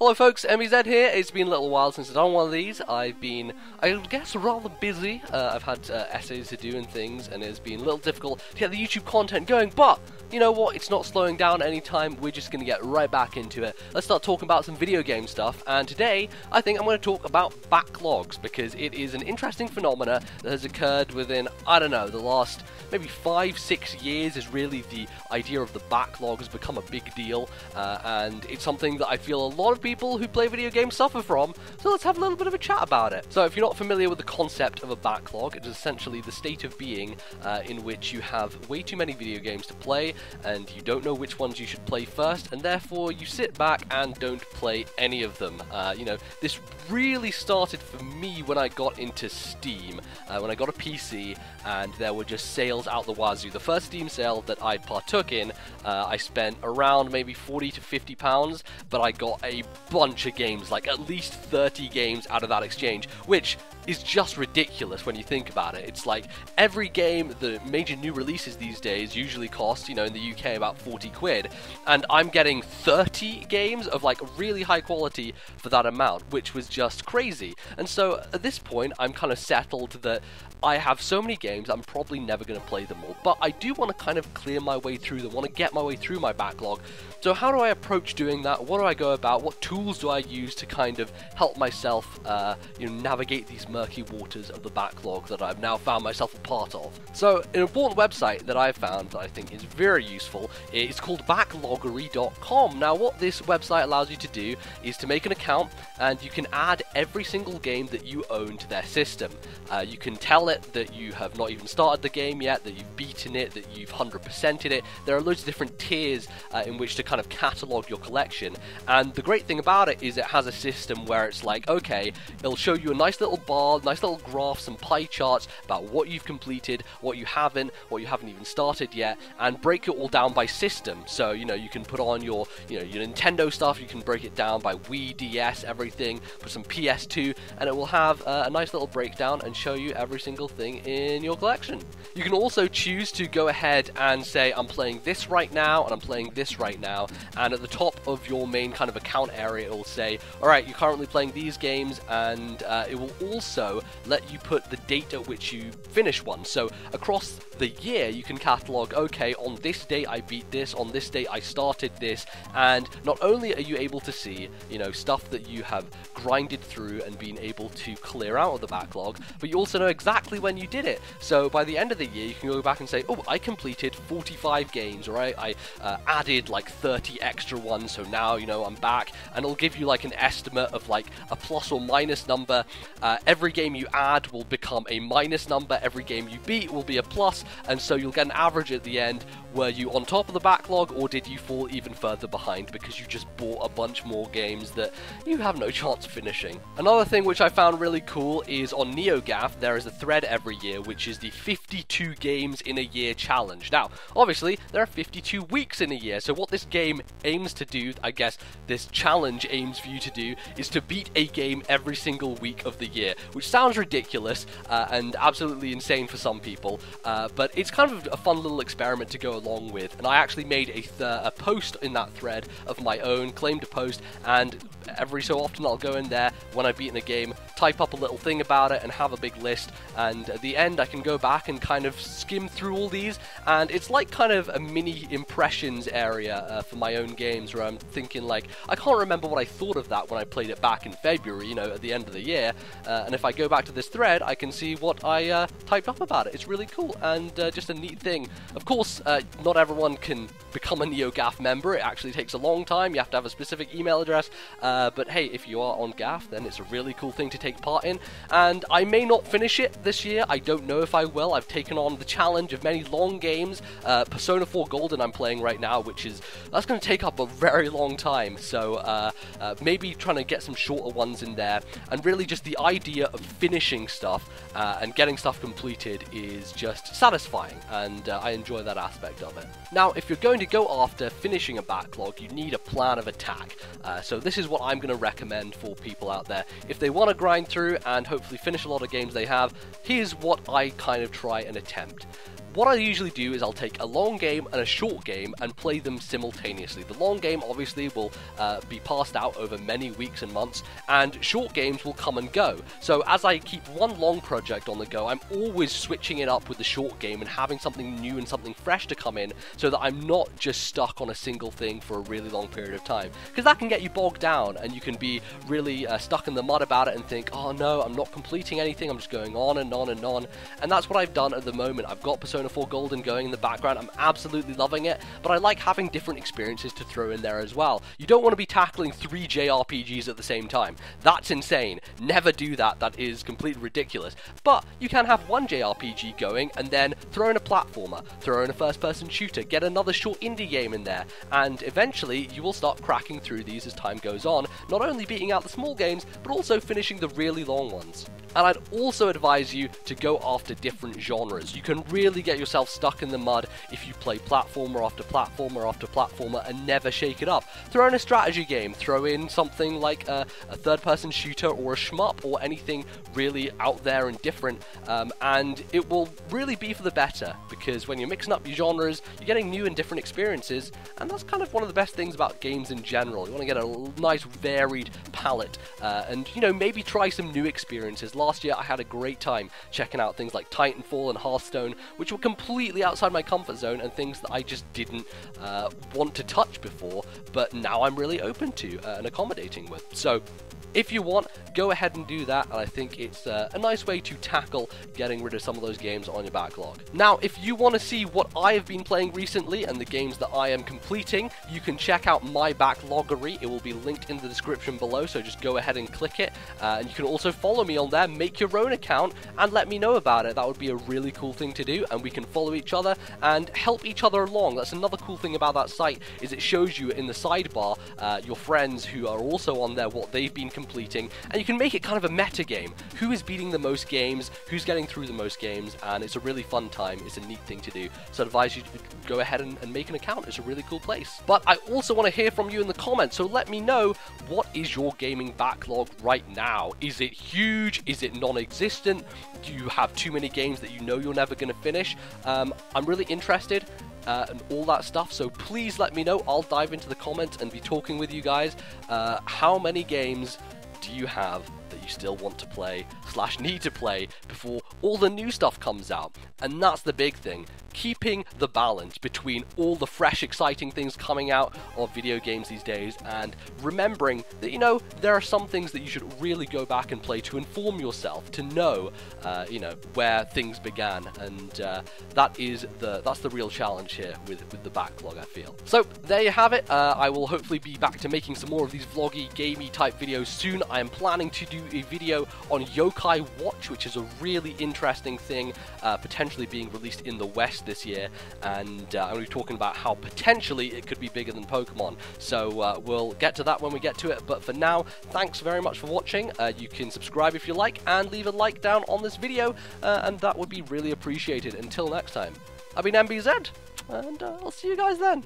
Hello folks, MEZ here. It's been a little while since I've done one of these. I've been, I guess, rather busy. I've had essays to do and things, and it's been a little difficult to get the YouTube content going, but you know what, it's not slowing down anytime. We're just going to get right back into it. Let's start talking about some video game stuff, and today I think I'm going to talk about backlogs, because it is an interesting phenomena that has occurred within, I don't know, the last maybe 5-6 years is really the idea of the backlog has become a big deal, and it's something that I feel a lot of people who play video games suffer from, so let's have a little bit of a chat about it. So if you're not familiar with the concept of a backlog, it is essentially the state of being in which you have way too many video games to play, and you don't know which ones you should play first, and therefore you sit back and don't play any of them. You know, this really started for me when I got into Steam, when I got a PC, and there were just sales out the wazoo. The first Steam sale that I partook in, I spent around maybe £40 to £50, but I got a bunch of games, like at least 30 games out of that exchange, which is just ridiculous when you think about it. It's like every game, the major new releases these days usually cost, you know, in the UK about 40 quid, and I'm getting 30 games of like really high quality for that amount, which was just crazy. And so at this point I'm kind of settled that I have so many games, I'm probably never going to play them all, but I do want to kind of clear my way through them, want to get my way through my backlog. So how do I approach doing that? What do I go about? What tools do I use to kind of help myself navigate these murky waters of the backlog that I've now found myself a part of? So an important website that I've found that I think is very useful is called Backloggery.com. Now what this website allows you to do is to make an account, and you can add every single game that you own to their system. You can tell it that you have not even started the game yet, that you've beaten it, that you've 100%ed it. There are loads of different tiers in which to kind of catalog your collection, and the great thing about it is it has a system where it's like, okay, it'll show you a nice little bar, nice little graph, some pie charts about what you've completed, what you haven't even started yet, and break it all down by system. So you know, you can put on your your Nintendo stuff, you can break it down by Wii, DS, everything, put some PS2, and it will have a nice little breakdown and show you every single thing in your collection. You can also choose to go ahead and say, I'm playing this right now and I'm playing this right now, and at the top of your main kind of account area it will say, alright, you're currently playing these games, and it will also let you put the date at which you finish one. So across the year you can catalog, okay, on this date I beat this, on this date I started this, and not only are you able to see, stuff that you have grinded through and been able to clear out of the backlog, but you also know exactly when you did it. So by the end of the year you can go back and say, oh, I completed 45 games, or I added like 30 extra ones, so now I'm back, and it'll give you like an estimate of like a plus or minus number. Every game you add will become a minus number, every game you beat will be a plus, and so you'll get an average at the end. Were you on top of the backlog, or did you fall even further behind because you just bought a bunch more games that you have no chance of finishing? Another thing which I found really cool is on NeoGAF there is a thread every year which is the 52 games in a year challenge. Now obviously there are 52 weeks in a year, so what this game aims to do, I guess this challenge aims for you to do, is to beat a game every single week of the year, which sounds ridiculous and absolutely insane for some people, but it's kind of a fun little experiment to go along with. And I actually made a post in that thread of my own, claimed a post, and every so often I'll go in there when I've beaten a game, type up a little thing about it and have a big list, and at the end I can go back and kind of skim through all these, and it's like kind of a mini impressions area for my own games, where I'm thinking like, I can't remember what I thought of that when I played it back in February, at the end of the year, and if I go back to this thread I can see what I typed up about it. It's really cool and just a neat thing. Of course, not everyone can become a NeoGAF member. It actually takes a long time. You have to have a specific email address, but hey, if you are on GAF, then it's a really cool thing to take part in, and I may not finish it this year. I don't know if I will. I've taken on the challenge of many long games. Persona 4 Golden I'm playing right now, that's going to take up a very long time, so maybe trying to get some shorter ones in there, and really just the idea of finishing stuff and getting stuff completed is just satisfying, and I enjoy that aspect of it. Now, if you're going to go after finishing a backlog, you need a plan of attack. So this is what I'm going to recommend for people out there. If they want to grind through and hopefully finish a lot of games they have, here's what I kind of try and attempt. what I usually do is I'll take a long game and a short game and play them simultaneously. The long game obviously will be passed out over many weeks and months, and short games will come and go. So as I keep one long project on the go, I'm always switching it up with the short game and having something new and something fresh to come in, so that I'm not just stuck on a single thing for a really long period of time, because that can get you bogged down and you can be really stuck in the mud about it and think, oh no, I'm not completing anything, I'm just going on and on and on. And that's what I've done at the moment. I've got Persona 4 Golden going in the background, I'm absolutely loving it, but I like having different experiences to throw in there as well. You don't want to be tackling 3 JRPGs at the same time. That's insane. Never do that. That is completely ridiculous. But you can have one JRPG going and then throw in a platformer, throw in a first-person shooter, get another short indie game in there, and eventually you will start cracking through these as time goes on, not only beating out the small games, but also finishing the really long ones. And I'd also advise you to go after different genres. You can really get yourself stuck in the mud if you play platformer after platformer after platformer and never shake it up. Throw in a strategy game, throw in something like a third-person shooter or a shmup or anything really out there and different, and it will really be for the better, because when you're mixing up your genres, you're getting new and different experiences, and that's kind of one of the best things about games in general. You want to get a nice varied palette, and you know, maybe try some new experiences. Last year I had a great time checking out things like Titanfall and Hearthstone, which were completely outside my comfort zone and things that I just didn't want to touch before, but now I'm really open to and accommodating with. So if you want, go ahead and do that, and I think it's a nice way to tackle getting rid of some of those games on your backlog. Now, if you want to see what I have been playing recently and the games that I am completing, you can check out my Backloggery. It will be linked in the description below, so just go ahead and click it, and you can also follow me on there, make your own account, and let me know about it. That would be a really cool thing to do, and we can follow each other and help each other along. That's another cool thing about that site, is it shows you in the sidebar your friends who are also on there, what they've been completing, and you can make it kind of a meta game. Who is beating the most games, who's getting through the most games, and it's a really fun time. It's a neat thing to do, so I'd advise you to go ahead and make an account. It's a really cool place. But I also want to hear from you in the comments, so let me know, what is your gaming backlog right now? Is it huge? Is it non-existent? Do you have too many games that you know you're never going to finish? I'm really interested and all that stuff, so please let me know. I'll dive into the comments and be talking with you guys. How many games do you have that you still want to play / need to play before all the new stuff comes out? And that's the big thing, keeping the balance between all the fresh exciting things coming out of video games these days, and remembering that, you know, there are some things that you should really go back and play to inform yourself, to know you know, where things began, and that's the real challenge here with the backlog, I feel. So there you have it. I will hopefully be back to making some more of these vloggy, gamey type videos soon. I am planning to do a video on Yokai Watch, which is a really interesting thing, potentially being released in the West this year, and I'm going to be talking about how potentially it could be bigger than Pokemon. So we'll get to that when we get to it, but for now, thanks very much for watching. You can subscribe if you like, and leave a like down on this video, and that would be really appreciated. Until next time, I've been MBZ, and I'll see you guys then.